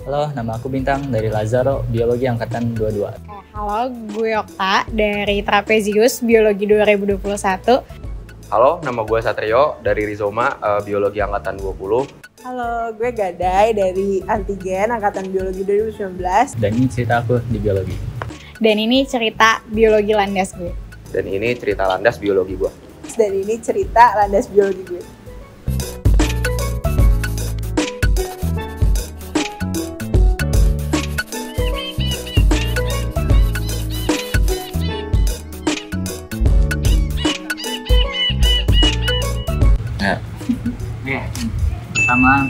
Halo, nama aku Bintang dari Lazaro, Biologi Angkatan 22. Halo, gue Okta dari Trapezius, Biologi 2021. Halo, nama gue Satrio dari Rizoma, Biologi Angkatan 20. Halo, gue Gadai dari Antigen, Angkatan Biologi 2019. Dan ini cerita aku di Biologi. Dan ini cerita Biologi Landas gue. Dan ini cerita landas biologi gue. Dan ini cerita landas biologi gue.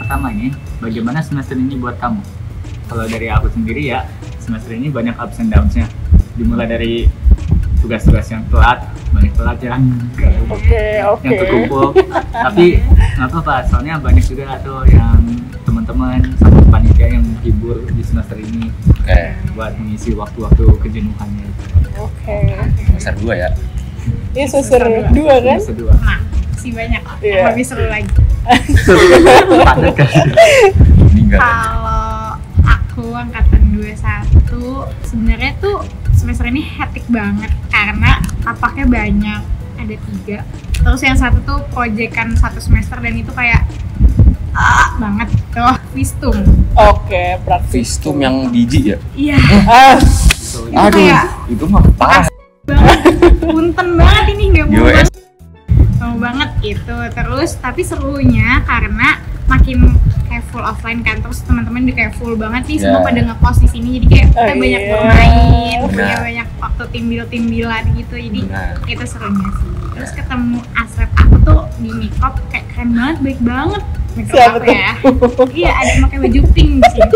Pertama ini, bagaimana semester ini buat kamu? Kalau dari aku sendiri ya, semester ini banyak ups and downs-nya. Dimulai dari tugas-tugas yang telat, banyak telat yang yang terkumpul. Tapi nggak apa-apa, soalnya banyak juga tuh yang teman-teman sama panitia yang menghibur di semester ini buat mengisi waktu-waktu kejenuhannya. Semester 2 ya? Ini semester 2 kan? Semester 2. Nah, masih banyak yang lebih seru lagi. Kalau aku angkatan 21 sebenarnya tuh semester ini hektik banget karena tapaknya banyak, ada 3. Terus yang satu tuh proyekan 1 semester dan itu kayak banget tuh Vistum. Praktis. Vistum yang biji ya? Iya. Aduh, itu mah parah banget. Punten banget ini, nggak mau US. banget itu. Terus tapi serunya karena makin kayak full offline kan, terus teman-teman juga kayak full banget nih, semua pada ngekos di sini, jadi kayak kita banyak bermain, punya banyak waktu timbilan gitu, jadi itu serunya sih. Terus ketemu asrep aku tuh di Mikop kayak keren banget, baik banget. Siapa tuh? Ya. Iya, ada yang pakai baju pink di sini.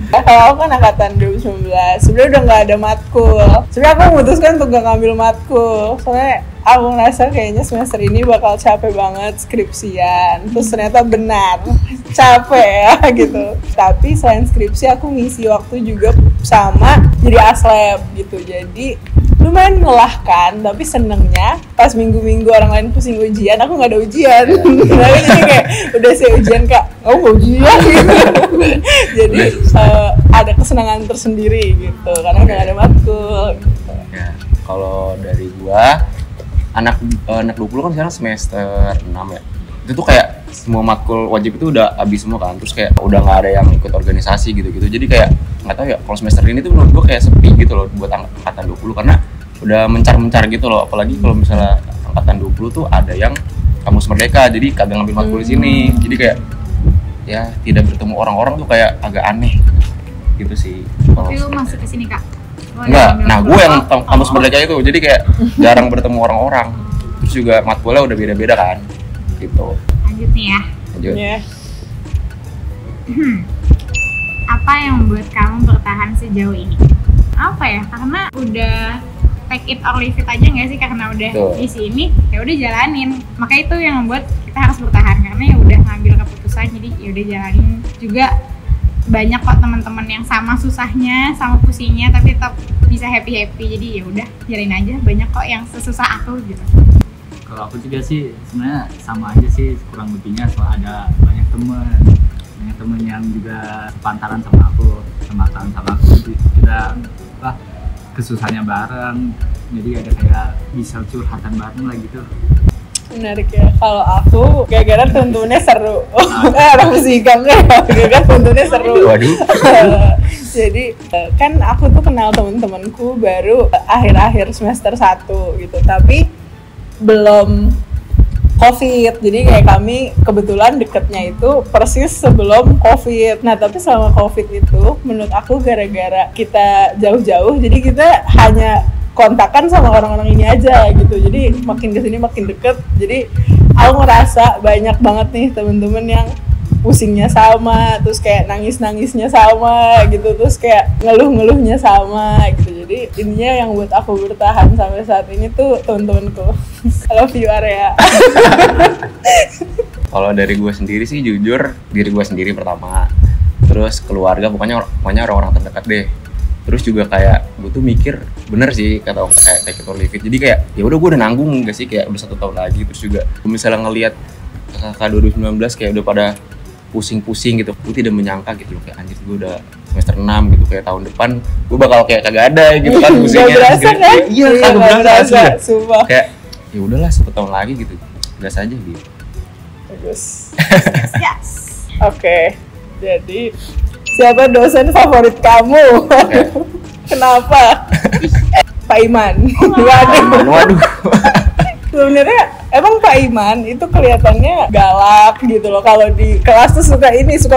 Kalau aku kan angkatan 2019, sebenarnya udah nggak ada matkul. Sebenarnya aku memutuskan untuk nggak ngambil matkul, soalnya aku ngerasa kayaknya semester ini bakal capek banget skripsian. Terus ternyata benar, capek ya gitu. Tapi selain skripsi aku ngisi waktu juga sama jadi aslab gitu. Jadi lumayan melelahkan, tapi senengnya pas minggu-minggu orang lain pusing ujian, aku nggak ada ujian. Nah, jadi kayak udah saya ujian Kak, kamu nggak ujian gitu. Jadi ada kesenangan tersendiri gitu, karena udah nggak ada matkul. Gitu. Ya, kalau dari gua anak 20 kan sekarang semester 6 ya. Itu tuh kayak semua matkul wajib itu udah habis semua kan, terus kayak udah nggak ada yang ikut organisasi gitu-gitu. Jadi kayak nggak tahu ya, kalau semester ini tuh menurut gua kayak sepi gitu loh buat angkatan 20 karena udah mencar-mencar gitu loh. Apalagi kalau misalnya angkatan 20 tuh ada yang kampus merdeka, jadi kagak ngambil matkul di sini. Jadi kayak ya tidak bertemu orang-orang tuh kayak agak aneh gitu sih. Tapi lu masuk ke sini Kak? Enggak, nah gue yang kampus merdeka itu, jadi kayak jarang bertemu orang-orang. Terus juga matkulnya udah beda-beda kan, gitu. Lanjut nih ya. Lanjut. Yeah. Apa yang membuat kamu bertahan sejauh ini? Apa ya? Karena udah take it or leave it aja nggak sih? Karena udah di sini, ya udah jalanin. Maka itu yang membuat kita harus bertahan karena ya udah ngambil keputusan, jadi ya udah jalanin. Juga banyak kok teman-teman yang sama susahnya, sama pusingnya, tapi tetap bisa happy, jadi ya udah jalanin aja. Banyak kok yang sesusah aku gitu. Kalau aku juga sih sebenarnya sama aja sih, kurang lebihnya. Soal ada banyak temen yang juga sepantaran sama aku, sama aku, kita kesusahannya bareng, jadi ada kayak bisa curhatan bareng lah gitu. Menarik ya. Kalau aku gara-gara tuntunnya seru. Orang fisika gara-gara tuntunnya seru. Waduh. Jadi kan aku tuh kenal temen-temenku baru akhir-akhir semester 1 gitu, tapi belum COVID. Jadi kayak kami kebetulan deketnya itu persis sebelum COVID. Nah, tapi selama COVID itu menurut aku gara-gara kita jauh-jauh, jadi kita hanya kontakan sama orang-orang ini aja gitu. Jadi makin kesini makin deket. Jadi aku ngerasa banyak banget nih temen-temen yang pusingnya sama, terus kayak nangis-nangisnya sama gitu, terus kayak ngeluh-ngeluhnya sama gitu. Jadi intinya yang buat aku bertahan sampai saat ini tuh temen-temenku. I love you Arya. Kalau dari gue sendiri sih jujur diri gue sendiri pertama, terus keluarga, pokoknya orang-orang terdekat deh. Terus juga kayak gue tuh mikir bener sih kata orang kayak take it or leave it. Jadi kayak ya udah gue udah nanggung gak sih, kayak udah 1 tahun lagi. Terus juga misalnya ngelihat kakak 2019 kayak udah pada pusing-pusing gitu. Gue tidak menyangka gitu loh, kayak anjir gue udah semester 6 gitu, kayak tahun depan gue bakal kayak kagak ada gitu kan pusingnya. Gak berasa kan? Iya, kagak berasa. Sumpah. Kayak ya udahlah 1 tahun lagi gitu, gas aja gitu. Bagus. Yes. Oke, jadi siapa dosen favorit kamu? Kenapa? Pak Iman. Waduh. Sebenarnya emang Pak Iman itu kelihatannya galak gitu loh. Kalau di kelas tuh suka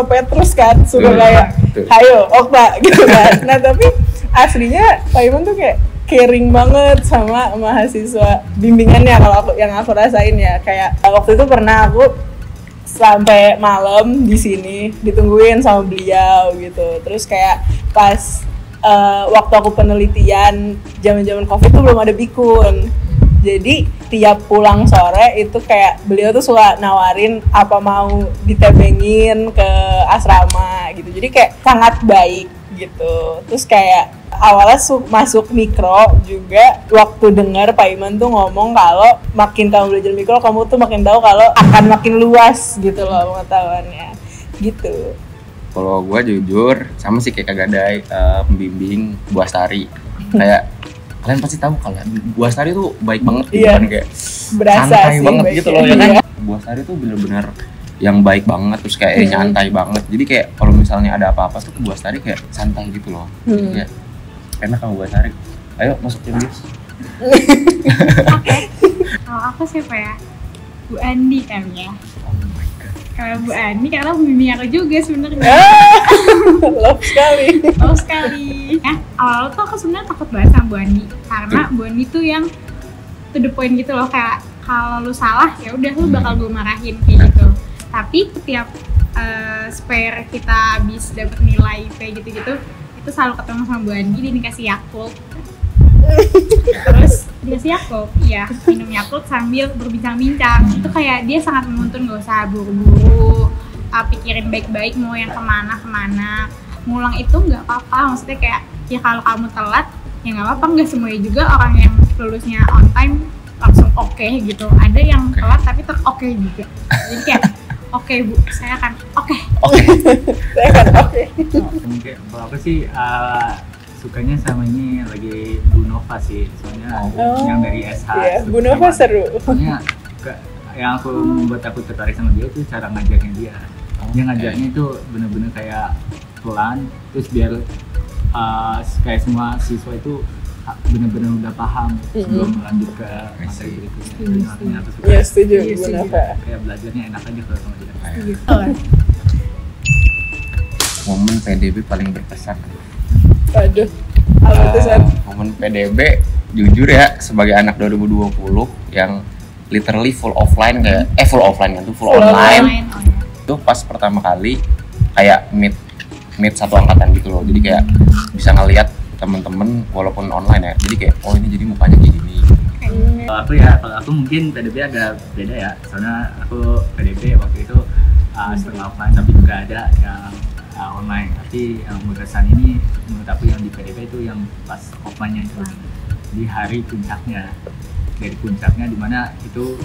Petrus kan, suka kayak hayo Okta gitu kan. Nah tapi aslinya Pak Iman tuh kayak caring banget sama mahasiswa bimbingannya, kalau yang aku rasain ya. Kayak waktu itu pernah aku sampai malam di sini ditungguin sama beliau gitu. Terus kayak pas waktu aku penelitian zaman-zaman Covid tuh belum ada bikun. Jadi tiap pulang sore itu kayak beliau tuh suka nawarin apa mau ditebengin ke asrama gitu. Jadi kayak sangat baik gitu. Terus kayak awalnya masuk mikro juga waktu dengar Pak Iman tuh ngomong kalau makin kamu belajar mikro kamu tuh makin tahu kalau akan makin luas gitu loh pengetahuannya gitu. Kalau gue jujur sama sih kayak kagak ada pembimbing Bu Astari. Kayak kalian pasti tahu kalau Bu Astari tuh baik banget gitu kan, kayak berasa santai sih banget gitu loh ya kan. Iya. Bu Astari tuh bener-bener yang baik banget, terus kayak nyantai banget. Jadi kayak kalau misalnya ada apa-apa tuh ke Bu Astari kayak santai gitu loh. Jadi kayak enak sama Bu Astari. Ayo masukin bis. Oke. Kalau aku siapa ya? Bu Andi kan ya. Kalau Bu Andi karena pembimbing aku juga sebenarnya. Love sekali. Oh sekali. Awal tuh aku sebenarnya takut banget sama Bu Andi karena Bu Andi tuh yang to the point gitu loh, kayak kalau lu salah ya udah lu bakal gue marahin kayak gitu. Tapi setiap spare kita habis dapet nilai kayak gitu-gitu, itu selalu ketemu sama Bu Andi, dia dikasih Yakult. Terus dikasih Yakult, iya minum Yakult sambil berbincang-bincang. Itu kayak dia sangat menuntun, gak usah buru-buru, pikirin baik-baik mau yang kemana-kemana. Ngulang itu nggak apa-apa, maksudnya kayak ya kalau kamu telat ya nggak apa-apa, nggak semuanya juga orang yang lulusnya on time langsung oke gitu. Ada yang telat tapi tetap oke juga. Jadi kayak oke Bu, saya akan oke. Saya akan oke. Mungkin kalau aku sih sukanya sama ini lagi Bu Nova sih, soalnya yang dari SH. Iya, Bu Nova seru. Soalnya yang membuat aku tertarik sama dia itu cara ngajarnya dia. Dia ngajarnya itu bener-bener kayak pelan, terus biar kayak semua siswa itu benar-benar udah paham sebelum lanjut ke materi berikutnya. Iya setuju, Bu Nova. Kayak belajarnya enak aja kalau sama dia. Momen PDB paling berkesan. Aduh, apa tuh San? Momen PDB jujur ya, sebagai anak 2020 yang literally full offline kayak full offline kan tuh full online. Itu pas pertama kali kayak meet satu angkatan gitu loh. Jadi kayak bisa ngelihat temen-temen walaupun online ya. Jadi kayak oh ini jadi mukanya gini. Kalau aku mungkin PDB agak beda ya. Soalnya aku PDB waktu itu setelah offline, tapi juga ada yang online. Tapi yang berkesan ini menurut aku yang di PDB itu yang pas offline-nya itu di hari puncaknya. Dari puncaknya dimana itu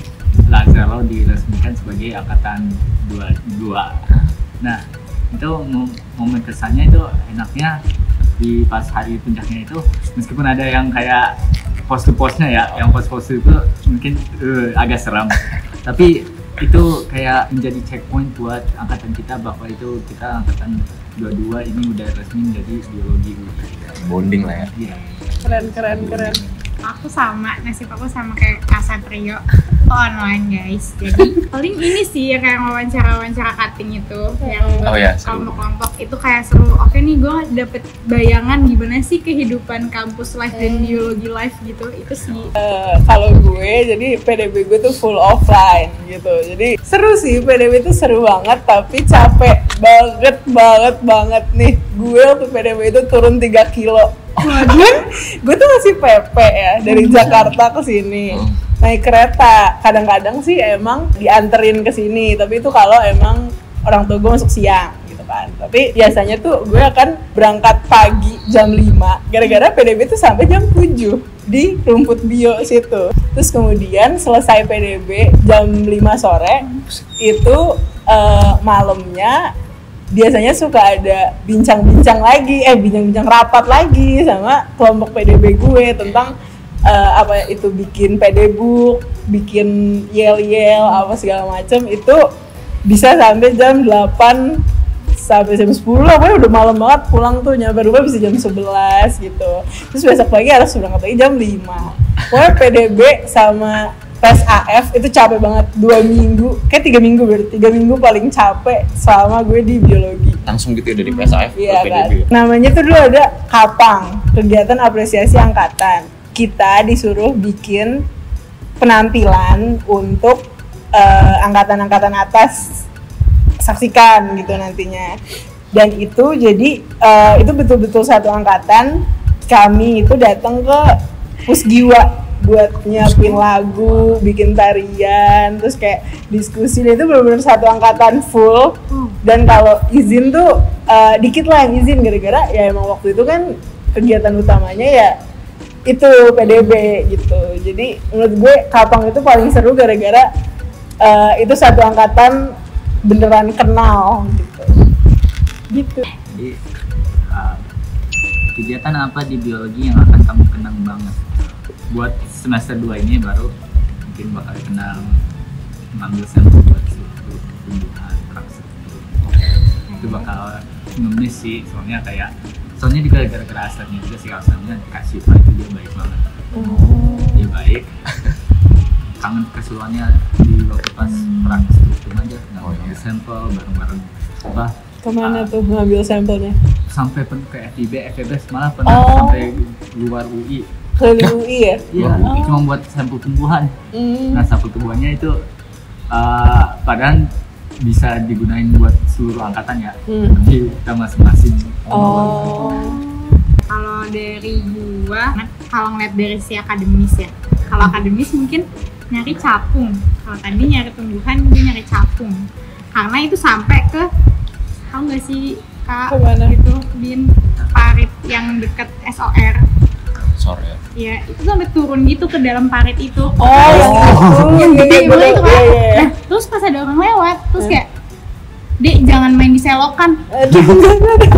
Lazaro diresmikan sebagai angkatan 22. Nah itu momen kesannya itu enaknya di pas hari puncaknya itu, meskipun ada yang kayak pose-posenya ya, yang pose-pose itu mungkin agak seram, tapi itu kayak menjadi checkpoint buat angkatan kita bahwa itu kita angkatan 22 ini udah resmi menjadi biologi. Bonding lah ya. Iya. Keren. Aku sama, nasib aku sama kayak Kak Satrio, online guys. Jadi paling ini sih ya kayak wawancara cutting itu yang kelompok-kelompok itu kayak seru. Oke nih gue dapet bayangan gimana sih kehidupan kampus life dan biologi life gitu. Itu sih. Kalau gue jadi PDB gue tuh full offline gitu. Jadi seru sih, PDB tuh seru banget tapi capek banget nih. Gue waktu PDB itu turun 3 kilo. Gue tuh masih PP ya dari Jakarta ke sini naik kereta. Kadang-kadang sih emang dianterin ke sini, tapi itu kalau emang orang tua gue masuk siang gitu kan. Tapi biasanya tuh gue akan berangkat pagi jam 5 gara-gara PDB tuh sampai jam 7 di rumput bio situ. Terus kemudian selesai PDB jam 5 sore itu malamnya biasanya suka ada bincang-bincang rapat lagi sama kelompok PDB gue tentang apa itu bikin PD book, bikin yel-yel apa segala macam. Itu bisa sampai jam 8 sampai jam 10 lah, pokoknya udah malam banget pulang tuh, nyampe rumah bisa jam 11 gitu. Terus besok pagi harus berangkat lagi jam 5. Pokoknya PDB sama tes AF itu capek banget, 2 minggu, kayak 3 minggu berarti, 3 minggu paling capek selama gue di biologi. Langsung gitu ya dari PSAF ke Iya PDB. kan, namanya tuh dulu ada KAPANG, kegiatan apresiasi angkatan. Kita disuruh bikin penampilan untuk angkatan-angkatan atas saksikan gitu nantinya. Dan itu jadi itu betul-betul satu angkatan, kami itu datang ke Pusgiwa buat nyiapin lagu, bikin tarian, terus kayak diskusi. Dan itu benar-benar satu angkatan full. Dan kalau izin tuh dikit lah yang izin, gara-gara ya emang waktu itu kan kegiatan utamanya ya itu PDB gitu. Jadi menurut gue KAPANG itu paling seru gara-gara itu satu angkatan beneran kenal gitu. Jadi kegiatan apa di biologi yang akan kamu kenang banget? Buat semester 2 ini baru mungkin bakal kenal mengambil sampel buat suatu tumbuhan struktur. Itu bakal ngemis sih, soalnya juga gara-gara asalnya juga sih, asalnya Kak Syifa itu dia baik banget. Dia baik. Kangen keseruannya di waktu pas struktur aja, ngambil sampel bareng-bareng. Kemana tuh ngambil sampelnya? Sampai ke FIB, FEBS, malah pernah sampai luar UI. Keliling UI ya? Iya, cuma buat sampel tumbuhan. Nah, sampel tumbuhannya itu padahal bisa digunain buat seluruh angkatan ya, tapi kita masing-masing. Kalau dari gua, kalau ngeliat dari si akademis ya, kalau akademis mungkin nyari capung. Kalau tadi nyari tumbuhan, dia nyari capung. Karena itu sampai ke, tau nggak sih Kak? Kemana? Itu Bin, parit yang deket SOR. Sore ya. Iya, itu sampai turun gitu ke dalam parit itu. Yang Gede banget itu kan. Iya. Nah, terus pas ada orang lewat, terus kayak, Dek, jangan main di selokan. Jangan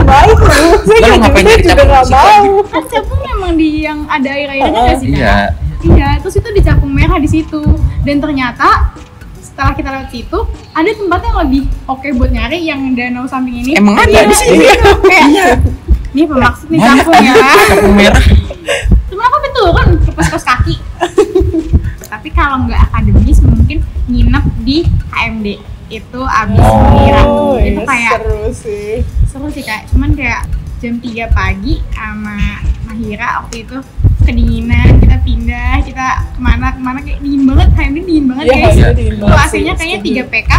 baik loh. Saya ngapain juga nyari capung nggak di situ, mau. Kan capung memang di yang ada air-airnya nggak sih? Iya. Kak? Iya, terus itu di capung merah di situ. Dan ternyata setelah kita lewat situ, ada tempat yang lebih oke buat nyari, yang danau samping ini. Emang ada di sini? Kayak, ini pemaksud nih capung ya. Capung merah. Cuma aku betul kan kepes-kepes kaki. Tapi kalau nggak akademis mungkin nginep di HMD itu abis mengira. Itu kayak seru sih Kak. Cuman kayak jam 3 pagi sama Mahira waktu itu kedinginan, kita pindah, kita kemana kayak dingin banget, HMD dingin banget Ya, guys. dingin Tuh banget AC-nya sih, kayaknya setuju. 3 PK.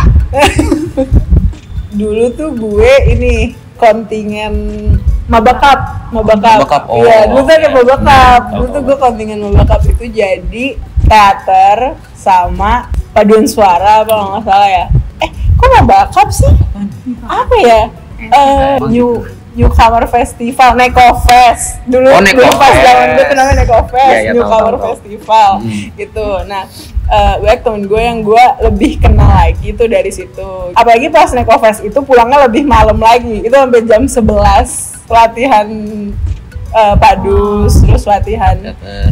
Dulu tuh gue ini kontingen Mabakap. Mabakap, oh. Iya, dulu tuh ada Mabakap. Tahu, Dulu tuh tahu. gue kontingen Mabakap itu jadi teater sama paduan suara apa kalau nggak salah ya. Kok Mabakap sih? Apa ya? Newcomer Festival, Nekofest. Dulu Oh, dulu pas Nekofest. zaman gue tuh namanya Nekofest, Iya, Newcomer tahu. Festival gitu. Nah, banyak temen gue yang gue lebih kenal lagi tuh dari situ. Apalagi pas Nekofest itu pulangnya lebih malam lagi. Itu sampai jam 11 latihan padus, terus latihan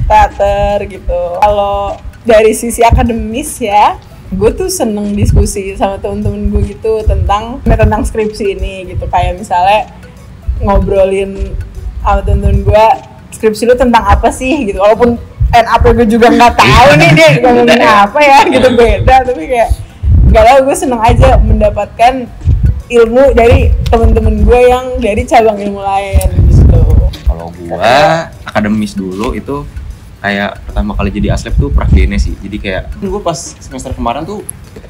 teater gitu. Kalau dari sisi akademis ya, gue tuh seneng diskusi sama temen-temen gue gitu tentang skripsi ini gitu. Kayak misalnya ngobrolin sama temen-temen gue, skripsi lu tentang apa sih gitu. Walaupun NAP gue juga nggak tahu nih dia ngomongin apa ya gitu, beda. Tapi kayak nggak tahu, gue seneng aja mendapatkan ilmu dari temen-temen gue yang dari cabang ilmu lain gitu. Kalau gua akademis dulu itu kayak pertama kali jadi aslep tuh prakgene sih. Jadi kayak gua pas semester kemarin tuh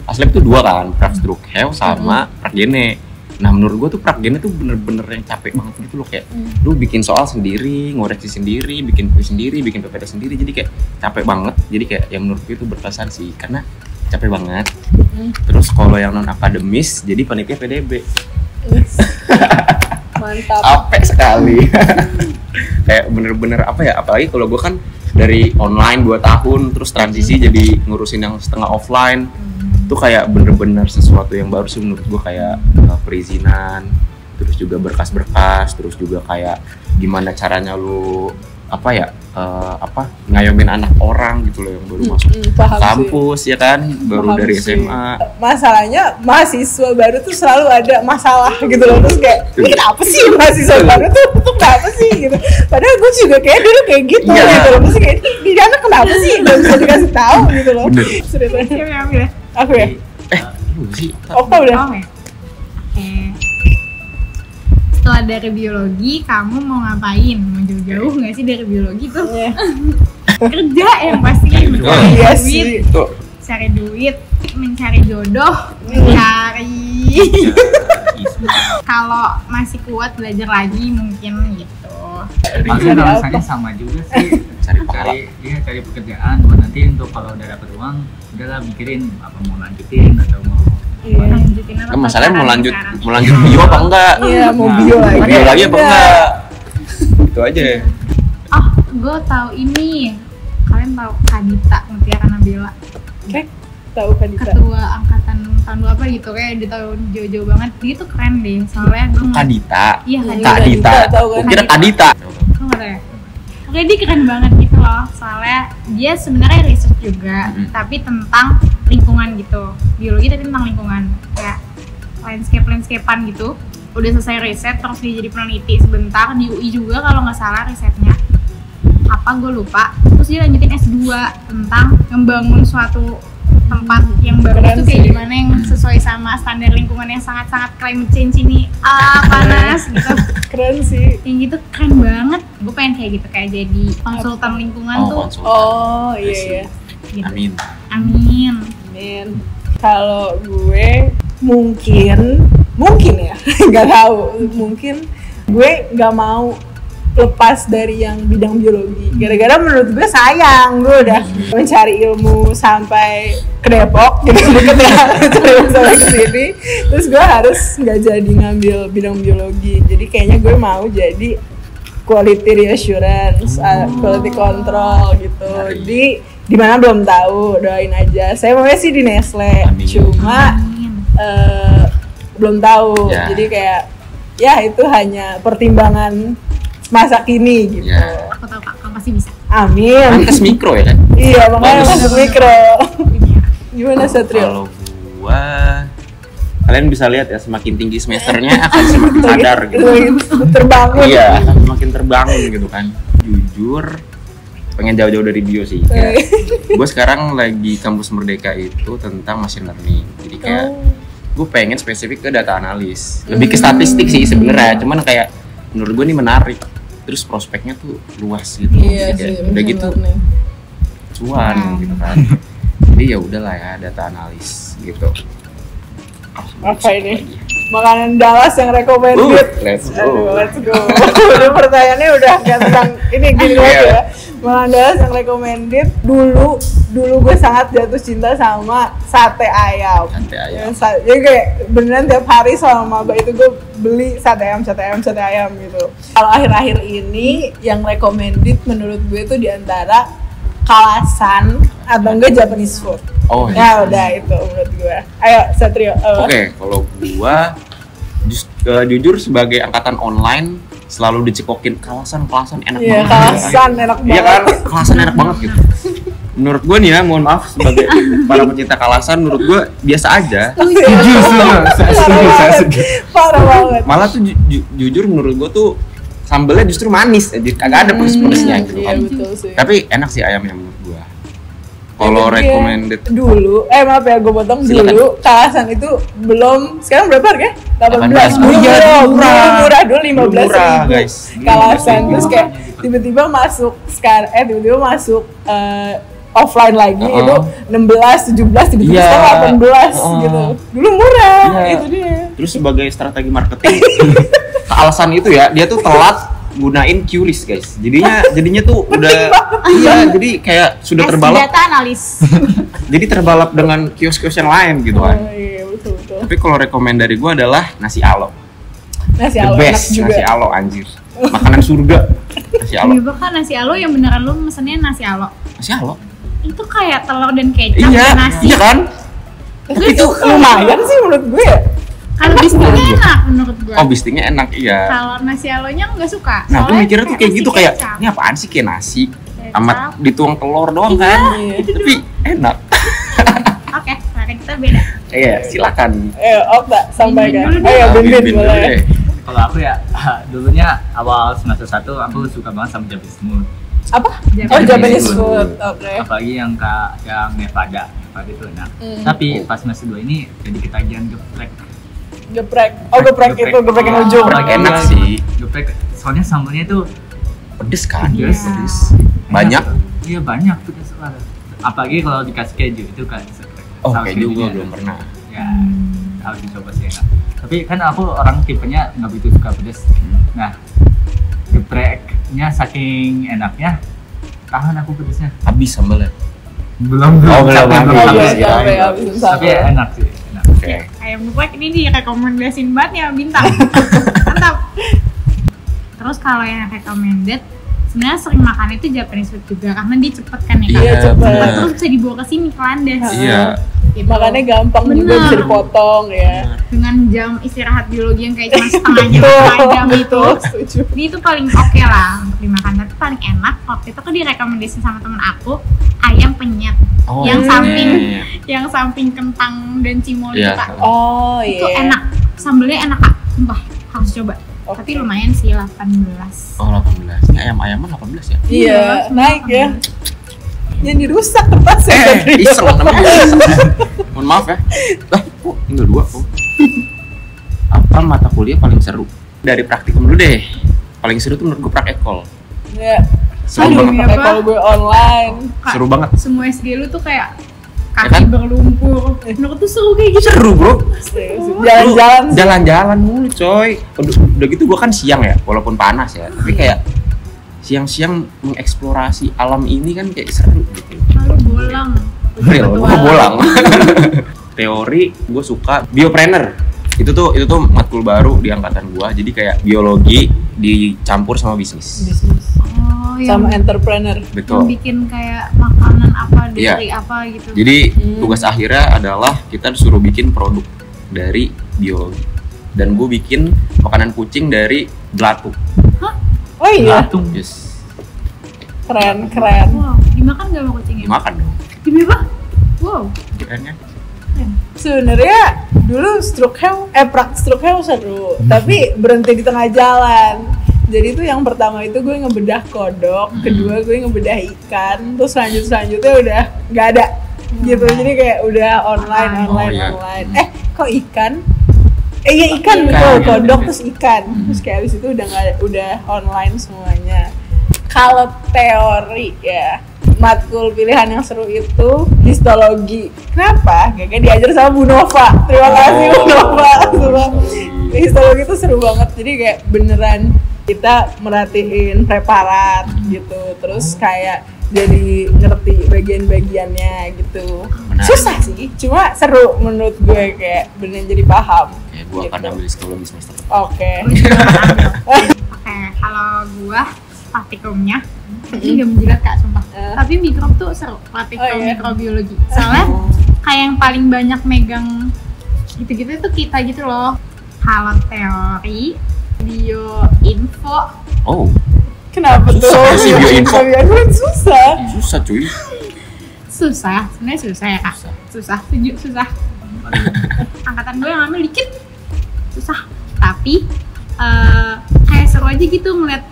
aslep tuh 2 kan, prakstrukhew sama prakgene. Nah menurut gua tuh prakgene tuh bener-bener yang capek banget gitu loh, kayak lu bikin soal sendiri, ngoreksi sendiri, bikin kuis sendiri, bikin PPT sendiri, jadi kayak capek banget. Jadi kayak yang menurut gue itu berkesan sih karena capek banget. Terus kalau yang non akademis jadi panitia PDB. Mantap. Capek sekali. Kayak bener-bener apa ya, apalagi kalau gue kan dari online 2 tahun terus transisi jadi ngurusin yang setengah offline. Itu kayak bener-bener sesuatu yang baru sih menurut gue, kayak perizinan, terus juga berkas-berkas, terus juga kayak gimana caranya lu ngayomin anak orang gitu loh yang baru masuk kampus sih. Ya kan, baru Paham dari sih. SMA. Masalahnya mahasiswa baru tuh selalu ada masalah gitu loh, terus kayak ini kenapa sih mahasiswa baru tuh kenapa sih gitu. Padahal gue juga kayak dulu kayak gitu Iya. gitu loh, terus kayak di sana kenapa sih gak bisa dikasih tahu gitu loh. Bener. Ceritanya. Siapa yang ambil? Aku ya. Lu sih Oke udah. Kamu ya? Oke. Setelah dari biologi, kamu mau ngapain? Mau jauh-jauh nggak sih dari biologi tuh? Iya. Kerja yang pasti mencari Iya duit, sih. tuh cari duit, mencari jodoh, mencari. Kalau masih kuat belajar lagi mungkin gitu. Maksudnya Cari alasannya apa? sama juga sih. Cari pahala. Cari pekerjaan buat nanti untuk kalau udah dapet uang, udahlah mikirin apa mau lanjutin atau mau Iya. Lanjutin apa? Kan masalahnya mau pacaran lanjut sekarang? bio apa enggak? Iya, mau Nah, bio lagi. Bio lagi apa enggak? Itu aja. Oh, gue tahu ini. Kalian tahu Kadita Mutiara Nabila? Oke. Tahu kan Dita? Ketua angkatan tahun berapa gitu, kayak di tahun jauh-jauh banget. Dia tuh keren deh, soalnya gue Kadita. Iya, Kak Kadita. Kadita. Tahu kan? Gua kira Kadita. Kamu nggak tahu ya? Oke, dia keren banget gitu loh. Soalnya dia sebenarnya research juga, tapi tentang lingkungan gitu. Biologi tapi tentang lingkungan. Kayak landscape-landscapean gitu. Udah selesai riset, terus dia jadi peneliti sebentar di UI juga kalau nggak salah risetnya. Apa gue lupa. Terus dia lanjutin S2 tentang membangun suatu tempat yang baru Keren itu kayak sih. gimana yang sesuai sama standar lingkungan yang sangat-sangat climate change ini panas gitu. Keren sih. Yang gitu keren banget. Gue pengen kayak gitu, kayak jadi konsultan lingkungan Oh, tuh konsultan. Oh iya iya. gitu. Amin. Amin. Amin. Kalau gue mungkin ya, nggak tahu. Mungkin gue nggak mau lepas dari yang bidang biologi. Gara-gara menurut gue sayang, gue udah mencari ilmu sampai ke Depok, gitu deket ya, mencari ilmu sampai ke sini. Terus gue harus nggak jadi ngambil bidang biologi. Jadi kayaknya gue mau jadi quality reassurance, quality control gitu. Di mana belum tahu, doain aja. Saya maunya sih di Nestle, Amin. cuma Amin. belum tahu. Ya. Jadi kayak ya itu hanya pertimbangan masa kini gitu. Ya. Aku tahu kak, kamu pasti bisa. Amin. Pantes mikro ya kan? Iya, makanya Bagus. masuk mikro. Gimana Satrio? Kalau gua, kalian bisa lihat ya, semakin tinggi semesternya akan semakin sadar gitu. Terbangun. Iya, akan semakin terbangun gitu kan. Jujur, pengen jauh-jauh dari bio sih. Gue sekarang lagi kampus Merdeka itu tentang machine learning. Jadi kayak gue pengen spesifik ke data analis. Lebih ke statistik sih sebenarnya. Cuman kayak menurut gue ini menarik. Terus prospeknya tuh luas gitu. Iya Jadi sih. kayak udah gitu bener-bener. cuan gitu kan. Jadi ya udahlah ya, data analis gitu. Apa ini? Makanan Dallas yang recommended. Let's Aduh, go. let's go. Udah pertanyaannya udah kayak tentang ini gini lagi Iya. ya. Makanan Dallas yang recommended dulu gue sangat jatuh cinta sama sate ayam. Sate ayam. Jadi kayak beneran tiap hari selama maba itu gue beli sate ayam gitu. Kalau akhir-akhir ini yang recommended menurut gue itu diantara Kalasan atau enggak Japanese food. Oh Ya iya. udah itu menurut gue. Ayo Satrio. Oke, kalau gua jujur sebagai angkatan online selalu dicekokin Kalasan enak Iya, banget. Kalasan enak Iya kan? banget. Kalasan enak banget gitu. Menurut gua nih ya, mohon maaf sebagai para pecinta Kalasan, menurut gua biasa aja. Parah banget. Malah tuh jujur menurut gua tuh sambelnya justru manis aja, kagak ada pedes-pedesnya gitu Iya kan. betul sih. Tapi enak sih ayamnya menurut gua. Kalau Iya. recommended Dulu, maaf ya gue potong Silakan. dulu. Kalasan itu belum, sekarang berapa harga? 18. 18. Oh iya, murah. Dulu 15 Murah, ribu. guys. Kalasan 15.000. terus kayak tiba-tiba masuk tiba-tiba masuk offline lagi Uh-uh. itu 16, 17, tiba-tiba Iya. sekarang 18 Uh-uh. gitu. Dulu murah, Iya. itu dia. Terus sebagai strategi marketing, Kalasan itu ya, dia tuh telat gunain QRIS guys. Jadinya tuh udah iya, jadi kayak sudah terbalap. Data analis. Jadi terbalap dengan kios-kios yang lain gitu kan. Oh iya, betul. Tapi kalau rekomend dari gua adalah nasi alo. Nasi The alo enak best juga. nasi alo anjir. Makanan surga. Nasi alo. Iya bahkan nasi alo yang beneran lu mesennya nasi alo. Nasi alo. Itu kayak telur dan kecap Iya, dan nasi. iya kan? itu lumayan sih menurut gue ya. Kalau bistingnya enak menurut gue. Oh, bistingnya enak, iya. Kalau nasi alonya nggak suka. Nah, gue Soalnya mikirnya tuh kayak gitu, kayak kecap. ini apaan sih, kayak nasi Kecap. amat dituang telur doang kan. Tapi enak. Oke, sekarang kita beda. Iya, silakan. Okta sampaikan. Bin dulu deh. Ayo Bin Bin dulu boleh. deh. Kalau aku ya dulunya awal semester 1 aku suka banget sama Japanese food. Apa? Japanese Oh Japanese food. food. Oke. Apalagi yang Nevada itu enak. Tapi pas semester 2 ini jadi ketagihan geprek. Geprek. Oh geprek itu geprek yang ujung. Geprek enak sih. Geprek soalnya sambalnya tuh Pedes kan? Iya. Pedes. Banyak. Iya banyak pedes banget. Apalagi kalau dikasih keju itu kan. Oh, saus kayak juga kejunya. belum pernah. Ya harus dicoba sih enak. Tapi kan aku orang tipenya nggak begitu suka pedes. Nah gepreknya saking enaknya tahan aku pedesnya. Habis sambalnya. Belum Oh, belum sampai habis. Oh habis. iya ya. sampai habisin Tapi sampai. enak sih. Enak. Oke. Ayam geprek ini direkomendasin banget ya bintang. Mantap. Terus kalau yang recommended sebenarnya sering makan itu Japanese food juga karena dia cepet kan ya. Iya, Kak? cepet. Cepet, terus bisa dibawa ke sini ke Landas. Iya. Gitu. Makannya gampang juga Bener. bisa dipotong ya. Dengan jam istirahat biologi yang kayak cuma setengah jam, Betul, setengah jam itu. betul, setuju. Ini itu paling oke lah untuk dimakan, tapi paling enak waktu itu kan direkomendasi sama temen aku ayam penyet Oh, yang iya. samping yang samping kentang dan cimol Iya. itu Kak. Oh iya. Itu enak, sambelnya enak Kak, sumpah harus coba. Oke. Tapi lumayan sih 18. Oh, 18. Ini ayam-ayaman 18 ya? Iya, naik ya. Yang dirusak kertasnya. Iseng namanya. Mohon maaf ya. Lah, kok tinggal 2 kok. Apa mata kuliah paling seru? Dari praktikum dulu deh. Paling seru tuh menurut gue prakekol. Ya. Seru Aduh, banget. iya. Pakai kalau gue online. Kak, Seru banget. semua SD lu tuh kayak Ya kaki kan? berlumpur. Menurut tuh seru kayak gitu. Seru, Bro. Jalan-jalan Lu jalan-jalan mulu, coy. Udah gitu gua kan siang ya, walaupun panas ya. Tapi kayak siang-siang mengeksplorasi alam ini kan kayak seru gitu. Lalu bolang. Real, gua bolang. Teori gue suka biopreneur. Itu tuh matkul baru di angkatan gua. Jadi kayak biologi dicampur sama bisnis. bisnis Oh, yang sama entrepreneur. yang Betul. bikin kayak makanan apa dari Iya. apa gitu. Jadi tugas akhirnya adalah kita disuruh bikin produk dari biologi. Dan gue bikin makanan kucing dari belatung. Oh iya, Latung. Yes. keren. Wow, dimakan gak sama kucingnya? Dimakan dong. Demi apa? Wow. Keren kan? Sebenarnya dulu praktis stroke seru, tapi berhenti di tengah jalan. Jadi itu yang pertama itu gue ngebedah kodok, kedua gue ngebedah ikan, terus selanjutnya udah nggak ada gitu. Jadi kayak udah online. Oh, iya. Kok ikan? Iya ikan Ikan, betul, iya, kodok iya. terus ikan. Terus kayak abis itu udah online semuanya. Kalau teori ya, matkul pilihan yang seru itu histologi. Kenapa? Kayaknya diajar sama Bu Nova. Terima kasih Bu Nova. Histologi itu seru banget. Jadi kayak beneran kita merhatiin preparat gitu. Terus kayak jadi ngerti bagian-bagiannya gitu. Menarik. Susah sih, cuma seru menurut gue, kayak bener jadi paham. Ya, gue akan Gitu. ambil psikologi semester. Oke. Oke, kalau gua praktikumnya ini gak menjilat Kak, sumpah. Tapi mikrob tuh seru, praktikum Oh, iya. mikrobiologi. Soalnya kayak yang paling banyak megang gitu-gitu itu kita gitu loh. Kalau teori, bioinfo, Oh, Kenapa tuh? Susah sih bioinfo. Bioinfo susah. susah cuy. susah, sebenarnya susah ya Kak. Susah, susah. Angkatan gue yang ambil dikit, susah. Tapi kayak seru aja gitu ngeliat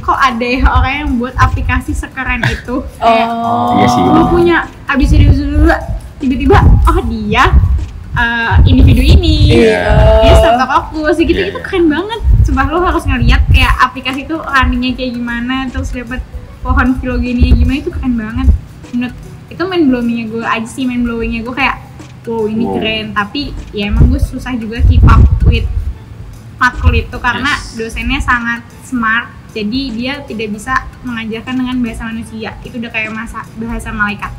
kok ada ya orang yang buat aplikasi sekeren itu. Kayak, Iya sih. lu punya abis dari dulu tiba-tiba dia individu ini Iya. dia Streptococcus gitu Iya, itu iya. keren banget. Sumpah lu harus ngeliat kayak aplikasi itu runningnya kayak gimana, terus dapat pohon filogeninya gimana, itu keren banget. Menurut itu main blowingnya gue aja sih, main blowingnya gue kayak wow ini Wow. keren. Tapi ya emang gue susah juga keep up with matkul itu karena Yes. dosennya sangat smart, jadi dia tidak bisa mengajarkan dengan bahasa manusia. Itu udah kayak bahasa malaikat.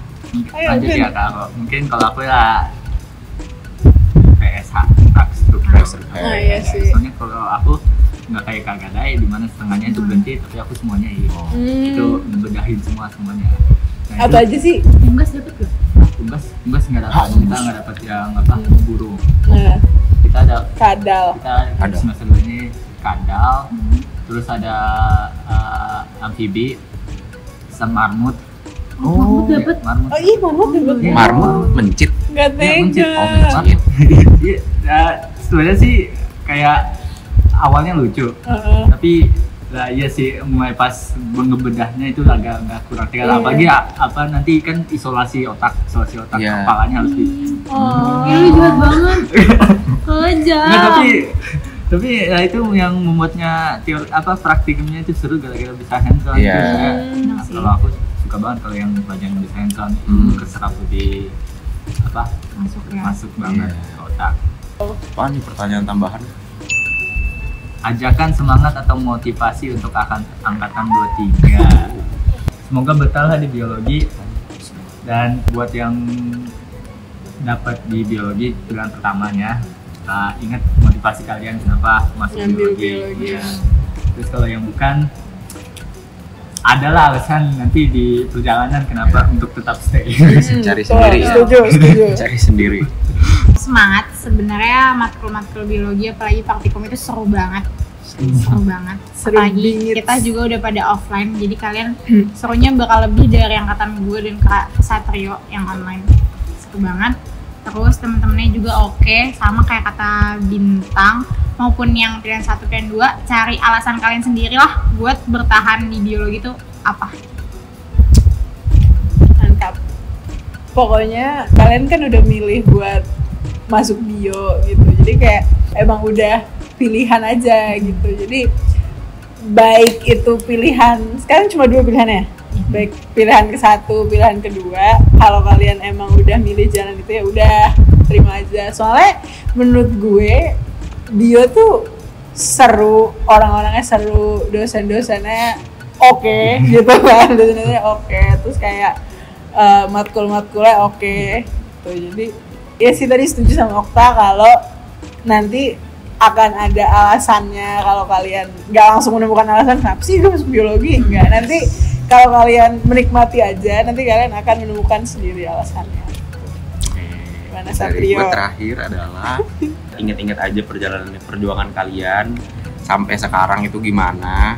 Ayo, Lanjut Vin. ya kalau mungkin kalau aku ya PSH struktur. Oh, iya sih. Soalnya kalau aku nggak kayak Kak Gadai di mana setengahnya itu berhenti tapi aku semuanya itu Hmm. itu ngebedahin semuanya. Nah, Apa aja sih? Unggas dapet gak? Tugas nggak dapat, kita nggak dapat yang apa burung. Nah, Kita ada kadal. kita semester 2 ini kadal, terus ada amfibi, sama marmut. Marmut dapet. Marmut. Oh iya, marmut dapet. Iya. Marmut mencit. Nggak Iya, mencit. tega. Oh, mencit. Iya, sebenarnya sih kayak awalnya lucu, Heeh. tapi lah iya sih mulai pas ngebedahnya itu agak nggak kurang tegal. Iya. Apalagi apa nanti kan isolasi otak Iya. kepalanya harus di. Oh. Lu jahat banget. Kejar. Nggak, tapi ya itu yang membuatnya teori apa praktikumnya itu seru gara-gara bisa hands on. Iya. Terus saya- Benar sih. kalau aku suka banget kalau yang pelajaran bisa hands on, keserap lebih apa Masuk ya. masuk banget Iya. ke otak. Apaan nih pertanyaan tambahan? Ajakan semangat atau motivasi untuk angkatan 23. Semoga betah lah di biologi, dan buat yang dapat di biologi pilihan pertamanya, ingat motivasi kalian kenapa masuk Ngambil biologi. biologi. Ya. Terus kalau yang bukan, adalah alasan nanti di perjalanan kenapa untuk tetap stay. Cari sendiri ya. Setuju. Cari sendiri. Semangat, sebenarnya matkul-matkul biologi apalagi praktikum itu seru banget. Seru banget. Seru Apalagi bingits. kita juga udah pada offline, jadi kalian serunya bakal lebih dari angkatan gue dan Kak Satrio yang online. Seru banget. Terus temen-temennya juga oke, sama kayak kata Bintang, maupun yang pilihan 1 pilihan 2, cari alasan kalian sendiri lah buat bertahan di biologi itu apa. Mantap. Pokoknya kalian kan udah milih buat masuk bio gitu. Jadi kayak emang udah pilihan aja gitu. Jadi baik itu pilihan, sekarang cuma 2 pilihan ya? Baik pilihan ke-1, pilihan kedua. Kalau kalian emang udah milih jalan itu ya udah terima aja. Soalnya menurut gue bio tuh seru, orang-orangnya seru, dosen-dosennya oke gitu kan, dosennya oke. Terus kayak matkul-matkulnya oke. Tuh jadi ya sih tadi setuju sama Okta kalau nanti akan ada alasannya. Kalau kalian nggak langsung menemukan alasan kenapa sih gue masuk biologi, nggak, nanti kalau kalian menikmati aja nanti kalian akan menemukan sendiri alasannya. Gimana Dari Satrio? gue terakhir adalah ingat-ingat aja perjuangan kalian sampai sekarang itu gimana.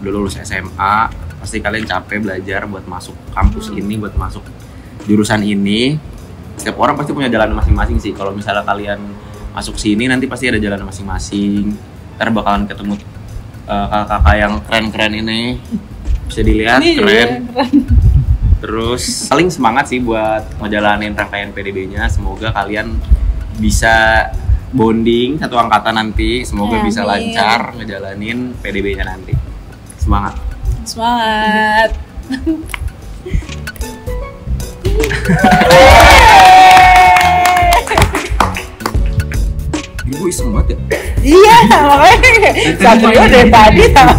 Udah lulus SMA, pasti kalian capek belajar buat masuk kampus ini, buat masuk jurusan ini. Setiap orang pasti punya jalan masing-masing sih. Kalau misalnya kalian masuk sini nanti pasti ada jalan masing-masing. Ntar bakalan ketemu kakak-kakak yang keren-keren ini. Bisa dilihat Ini keren. keren. Terus paling semangat sih buat ngejalanin rangkaian PDB-nya. Semoga kalian bisa bonding satu angkatan nanti. Semoga Amin. bisa lancar ngejalanin PDB-nya nanti. Semangat. Semangat. Ibu iseng banget ya. Iya, makanya Satrio dari tadi sama